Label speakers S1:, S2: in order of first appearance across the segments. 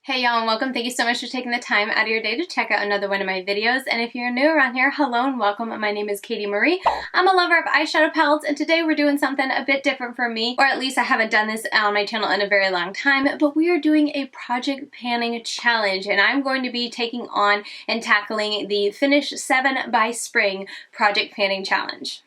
S1: Hey y'all, and welcome. Thank you so much for taking the time out of your day to check out another one of my videos. And if you're new around here, hello and welcome. My name is Katie Marie. I'm a lover of eyeshadow palettes, and today we're doing something a bit different for me, or at least I haven't done this on my channel in a very long time, but we are doing a project panning challenge, and I'm going to be taking on and tackling the Finish 7 by Spring project panning challenge.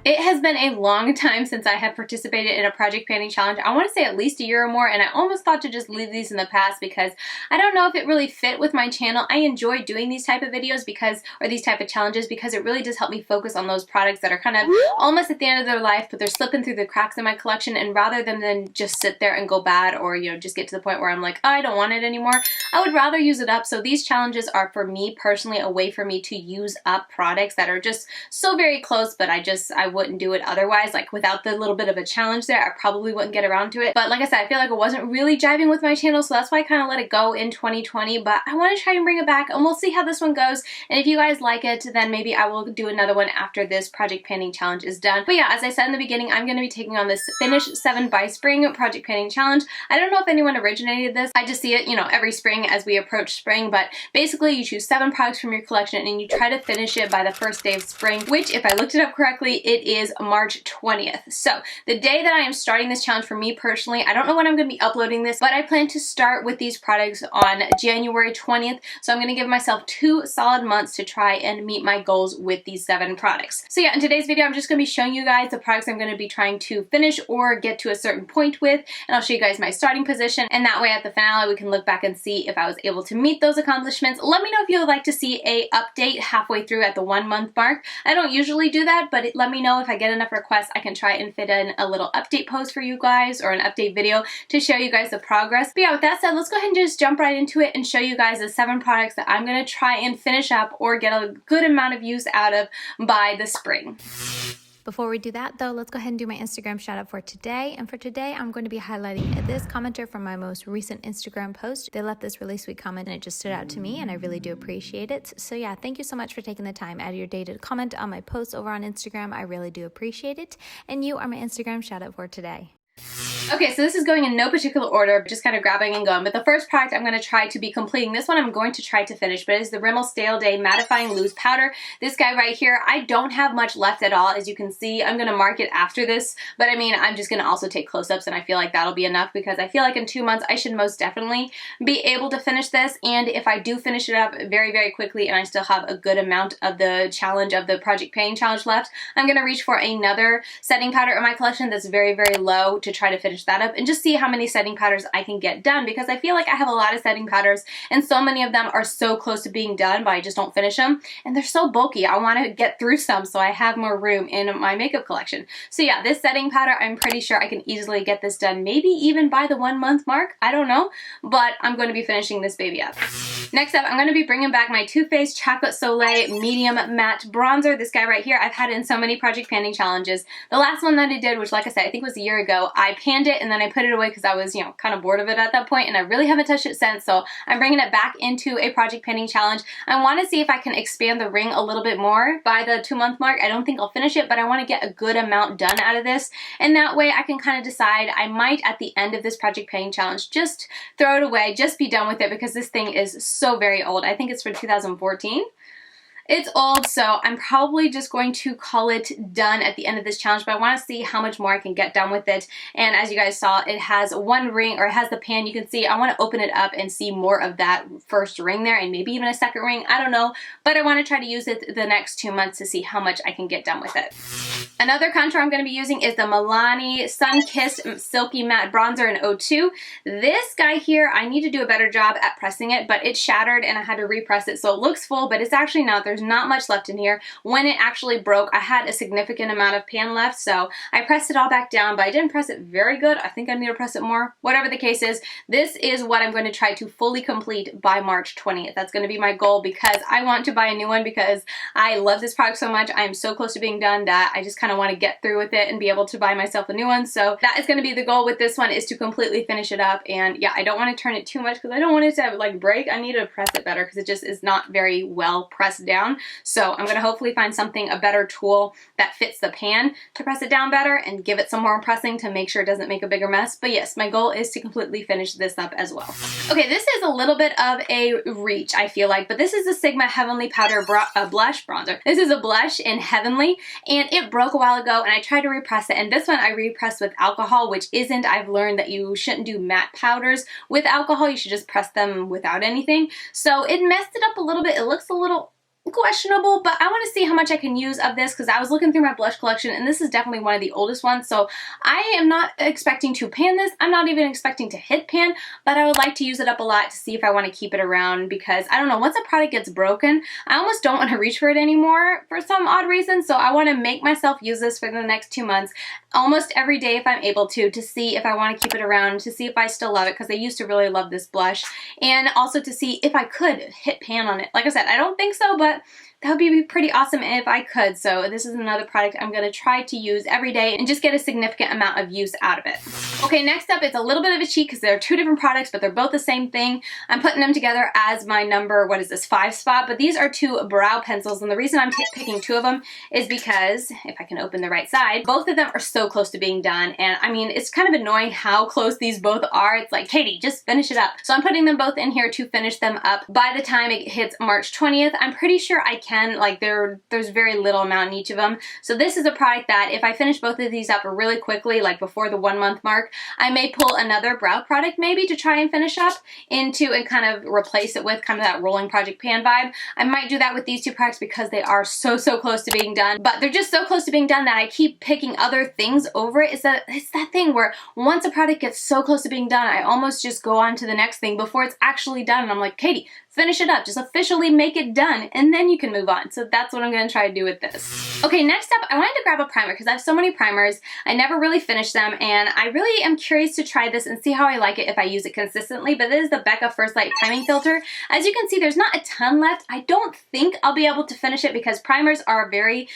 S1: It has been a long time since I have participated in a project panning challenge. I want to say at least a year or more, and I almost thought to just leave these in the past because I don't know if it really fit with my channel. I enjoy doing these type of videos or these type of challenges because it really does help me focus on those products that are kind of almost at the end of their life, but they're slipping through the cracks in my collection, and rather than just sit there and go bad or, just get to the point where I'm like, oh, I don't want it anymore, I would rather use it up. So these challenges are, for me personally, a way for me to use up products that are just so very close, but I wouldn't do it otherwise. Like, without the little bit of a challenge there, I probably wouldn't get around to it. But like I said, I feel like it wasn't really jiving with my channel, so that's why I kind of let it go in 2020. But I want to try and bring it back, and we'll see how this one goes. And if you guys like it, then maybe I will do another one after this project panning challenge is done. But yeah, as I said in the beginning, I'm going to be taking on this Finish 7 by Spring project panning challenge. I don't know if anyone originated this. I just see it, every spring as we approach spring. But basically, you choose 7 products from your collection, and you try to finish it by the first day of spring, which, if I looked it up correctly, it is March 20th. So the day that I am starting this challenge, for me personally, I don't know when I'm going to be uploading this, but I plan to start with these products on January 20th. So I'm going to give myself 2 solid months to try and meet my goals with these 7 products. So yeah, in today's video, I'm just going to be showing you guys the products I'm going to be trying to finish or get to a certain point with, and I'll show you guys my starting position, and that way at the finale we can look back and see if I was able to meet those accomplishments. Let me know if you would like to see a update halfway through at the 1 month mark. I don't usually do that, but let me know if I get enough requests. I can try and fit in a little update post for you guys, or an update video to show you guys the progress. But yeah, with that said, let's go ahead and just jump right into it and show you guys the 7 products that I'm going to try and finish up or get a good amount of use out of by the spring.
S2: Before we do that though, let's go ahead and do my Instagram shout out for today. And for today, I'm going to be highlighting this commenter from my most recent Instagram post. They left this really sweet comment and it just stood out to me, and I really do appreciate it. So yeah, thank you so much for taking the time out of your day to comment on my posts over on Instagram. I really do appreciate it. And you are my Instagram shout out for today.
S1: Okay, so this is going in no particular order, just kind of grabbing and going. But the first product I'm going to try to be completing, this one I'm going to try to finish, but it's the Rimmel Stale Day Mattifying Loose Powder. This guy right here, I don't have much left at all, as you can see. I'm going to mark it after this, but I mean, I'm just going to also take close-ups, and I feel like that'll be enough because I feel like in 2 months I should most definitely be able to finish this. And if I do finish it up very, very quickly and I still have a good amount of the challenge, of the project panning challenge left, I'm going to reach for another setting powder in my collection that's very, very low to try to finish that up and just see how many setting powders I can get done, because I feel like I have a lot of setting powders and so many of them are so close to being done, but I just don't finish them, and they're so bulky. I want to get through some so I have more room in my makeup collection. So yeah, this setting powder, I'm pretty sure I can easily get this done, maybe even by the 1 month mark. I don't know, but I'm going to be finishing this baby up. Next up, I'm going to be bringing back my Too Faced Chocolate Soleil Medium Matte Bronzer. This guy right here, I've had it in so many project panning challenges. The last one that I did, which like I said, I think was a year ago, I panned it and then I put it away because I was, kind of bored of it at that point, and I really haven't touched it since, so I'm bringing it back into a project panning challenge. I want to see if I can expand the ring a little bit more by the 2 month mark. I don't think I'll finish it, but I want to get a good amount done out of this, and that way I can kind of decide. I might, at the end of this project panning challenge, just throw it away, just be done with it, because this thing is so very old. I think it's from 2014. It's old, so I'm probably just going to call it done at the end of this challenge, but I want to see how much more I can get done with it. And as you guys saw, it has 1 ring, or it has the pan. You can see I want to open it up and see more of that first ring there, and maybe even a second ring. I don't know, but I want to try to use it the next 2 months to see how much I can get done with it. Another contour I'm going to be using is the Milani Sunkissed Silky Matte Bronzer in 02. This guy here, I need to do a better job at pressing it, but it shattered and I had to repress it, so it looks full, but it's actually not. There's not much left in here. When it actually broke, I had a significant amount of pan left, so I pressed it all back down, but I didn't press it very good. I think I need to press it more. Whatever the case is, this is what I'm going to try to fully complete by March 20th. That's going to be my goal, because I want to buy a new one because I love this product so much. I am so close to being done that I just kind of want to get through with it and be able to buy myself a new one. So that is going to be the goal with this one, is to completely finish it up. And yeah, I don't want to turn it too much because I don't want it to like break. I need to press it better because it just is not very well pressed down. down. So I'm gonna hopefully find something, a better tool that fits the pan to press it down better and give it some more pressing to make sure it doesn't make a bigger mess. But yes, my goal is to completely finish this up as well. Okay, this is a little bit of a reach, I feel like, but this is the Sigma Heavenly Powder Blush Bronzer. This is a blush in Heavenly, and it broke a while ago, and I tried to repress it, and this one I repressed with alcohol, which isn't, I've learned that you shouldn't do matte powders with alcohol, you should just press them without anything. So it messed it up a little bit. It looks a little questionable, but I want to see how much I can use of this because I was looking through my blush collection and this is definitely one of the oldest ones, so I am not expecting to pan this. I'm not even expecting to hit pan, but I would like to use it up a lot to see if I want to keep it around because I don't know, once a product gets broken, I almost don't want to reach for it anymore for some odd reason, so I want to make myself use this for the next 2 months almost every day if I'm able to see if I want to keep it around, to see if I still love it because I used to really love this blush, and also to see if I could hit pan on it. Like I said, I don't think so, but that would be pretty awesome if I could. So this is another product I'm going to try to use every day and just get a significant amount of use out of it. Okay, next up, it's a little bit of a cheat because they're two different products, but they're both the same thing. I'm putting them together as my number, what is this, 5 spot, but these are 2 brow pencils, and the reason I'm picking 2 of them is because, if I can open the right side, both of them are so close to being done, and I mean, it's kind of annoying how close these both are. It's like, Katie, just finish it up. So I'm putting them both in here to finish them up by the time it hits March 20th. I'm pretty sure I can, like, there's very little amount in each of them. So this is a product that if I finish both of these up really quickly, like before the 1 month mark, I may pull another brow product maybe to try and finish up into and kind of replace it with kind of that rolling project pan vibe. I might do that with these 2 products because they are so close to being done, but they're just so close to being done that I keep picking other things over it. It's that thing where once a product gets so close to being done, I almost just go on to the next thing before it's actually done, and I'm like, Katie, finish it up, just officially make it done, and then you can move on. So that's what I'm going to try to do with this. Okay, next up, I wanted to grab a primer because I have so many primers. I never really finished them, and I really am curious to try this and see how I like it if I use it consistently, but this is the Becca First Light Priming Filter. As you can see, there's not a ton left. I don't think I'll be able to finish it because primers are very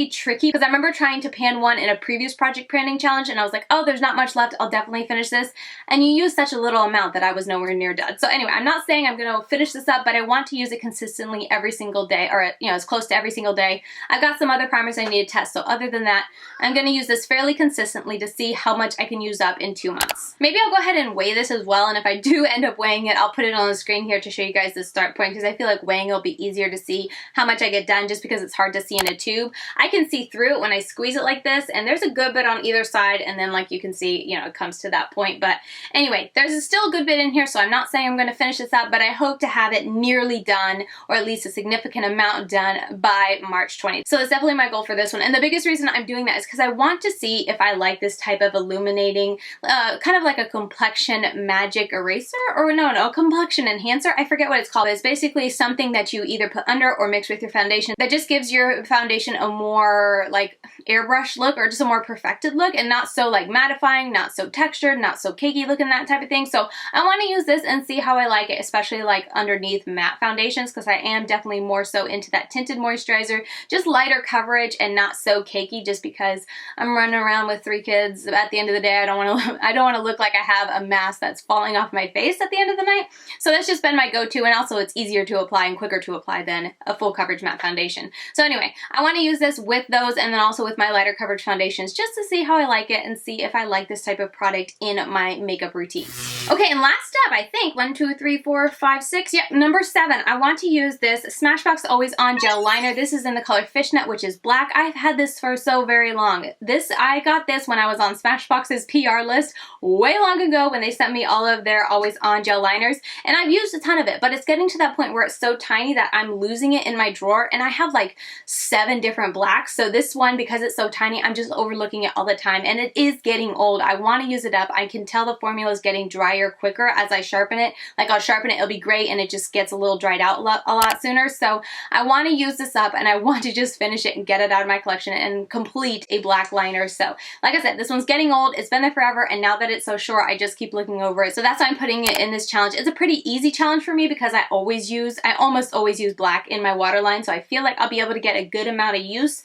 S1: tricky, because I remember trying to pan one in a previous project panning challenge, and I was like, oh, there's not much left, I'll definitely finish this, and you use such a little amount that I was nowhere near done. So anyway, I'm not saying I'm going to finish this up, but I want to use it consistently every single day, or as close to every single day. I've got some other primers I need to test, so other than that, I'm going to use this fairly consistently to see how much I can use up in 2 months. Maybe I'll go ahead and weigh this as well, and if I do end up weighing it, I'll put it on the screen here to show you guys the start point, because I feel like weighing will be easier to see how much I get done just because it's hard to see in a tube. I can see through it when I squeeze it like this, and there's a good bit on either side, and then like you can see, it comes to that point. But anyway, there's still a good bit in here, so I'm not saying I'm going to finish this up, but I hope to have it nearly done, or at least a significant amount done by March 20th. So that's definitely my goal for this one. And the biggest reason I'm doing that is because I want to see if I like this type of illuminating, kind of like a complexion magic eraser, or no, complexion enhancer. I forget what it's called. It's basically something that you either put under or mix with your foundation that just gives your foundation a more like airbrush look, or just a more perfected look, and not so like mattifying, not so textured, not so cakey looking, that type of thing. So I want to use this and see how I like it, especially like underneath matte foundations, because I am definitely more so into that tinted moisturizer, just lighter coverage and not so cakey, just because I'm running around with 3 kids. At the end of the day, I don't want to look like I have a mask that's falling off my face at the end of the night. So that's just been my go-to, and also it's easier to apply and quicker to apply than a full coverage matte foundation. So anyway, I want to use this with those, and then also with my lighter coverage foundations, just to see how I like it and see if I like this type of product in my makeup routine. Okay, and last up, I think 1, 2, 3, 4, 5, 6. Yep, number 7. I want to use this Smashbox Always On Gel Liner. This is in the color Fishnet, which is black. I've had this for so very long. I got this when I was on Smashbox's PR list way long ago when they sent me all of their Always On Gel Liners, and I've used a ton of it, but it's getting to that point where it's so tiny that I'm losing it in my drawer, and I have like 7 different blacks. So this one, because it's so tiny, I'm just overlooking it all the time, and it is getting old. I want to use it up. I can tell the formula is getting drier quicker as I sharpen it. Like I'll sharpen it, it'll be great, and it just gets a little dried out a lot sooner. So I want to use this up, and I want to just finish it and get it out of my collection and complete a black liner. So like I said, this one's getting old. It's been there forever, and now that it's so short, I just keep looking over it. So that's why I'm putting it in this challenge. It's a pretty easy challenge for me because I almost always use black in my waterline, so I feel like I'll be able to get a good amount of use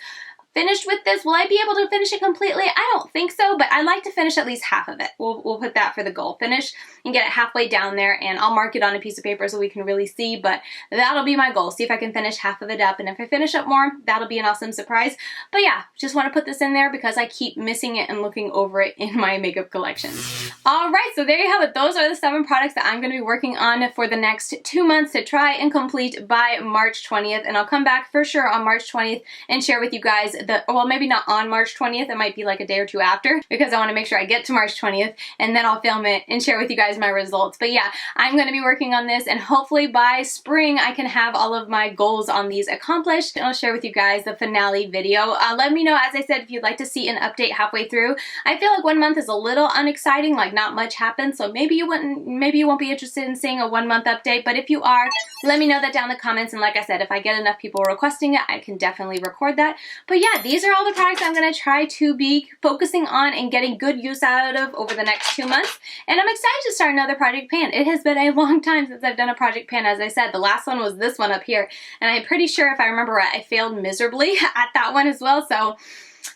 S1: finished with this. Will I be able to finish it completely? I don't think so, but I like to finish at least half of it. We'll put that for the goal. Finish and get it halfway down there, and I'll mark it on a piece of paper so we can really see, but that'll be my goal. See if I can finish half of it up, and if I finish up more, that'll be an awesome surprise. But yeah, just want to put this in there because I keep missing it and looking over it in my makeup collections. Alright, so there you have it. Those are the 7 products that I'm going to be working on for the next 2 months to try and complete by March 20th, and I'll come back for sure on March 20th and share with you guys well, maybe not on March 20th, it might be like a day or two after, because I want to make sure I get to March 20th, and then I'll film it and share with you guys my results. But yeah, I'm going to be working on this, and hopefully by spring I can have all of my goals on these accomplished, and I'll share with you guys the finale video. Let me know, as I said, if you'd like to see an update halfway through. I feel like 1 month is a little unexciting, like not much happens, so maybe you won't be interested in seeing a 1 month update, but if you are, let me know that down in the comments, and like I said, if I get enough people requesting it, I can definitely record that. But yeah, these are all the products I'm going to try to be focusing on and getting good use out of over the next 2 months, and I'm excited to start another project pan. It has been a long time since I've done a project pan. As I said, the last one was this one up here, and I'm pretty sure, if I remember right, I failed miserably at that one as well, so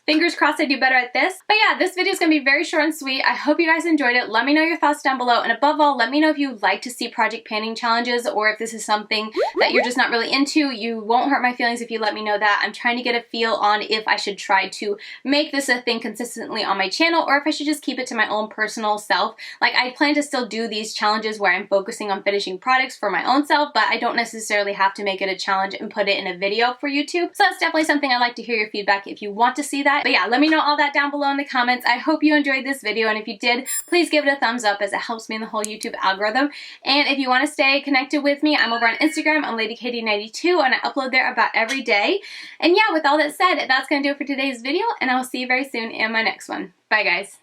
S1: fingers crossed I do better at this. But yeah, this video is going to be very short and sweet. I hope you guys enjoyed it. Let me know your thoughts down below, and above all, let me know if you'd like to see project panning challenges, or if this is something that you're just not really into. You won't hurt my feelings if you let me know that. I'm trying to get a feel on if I should try to make this a thing consistently on my channel, or if I should just keep it to my own personal self. Like, I plan to still do these challenges where I'm focusing on finishing products for my own self, but I don't necessarily have to make it a challenge and put it in a video for YouTube. So that's definitely something I'd like to hear your feedback if you want to see that. But yeah, let me know all that down below in the comments. I hope you enjoyed this video, and if you did, please give it a thumbs up, as it helps me in the whole YouTube algorithm. And if you want to stay connected with me, I'm over on Instagram. I'm LadyKatie92, and I upload there about every day. And yeah, with all that said, that's going to do it for today's video, and I will see you very soon in my next one. Bye, guys.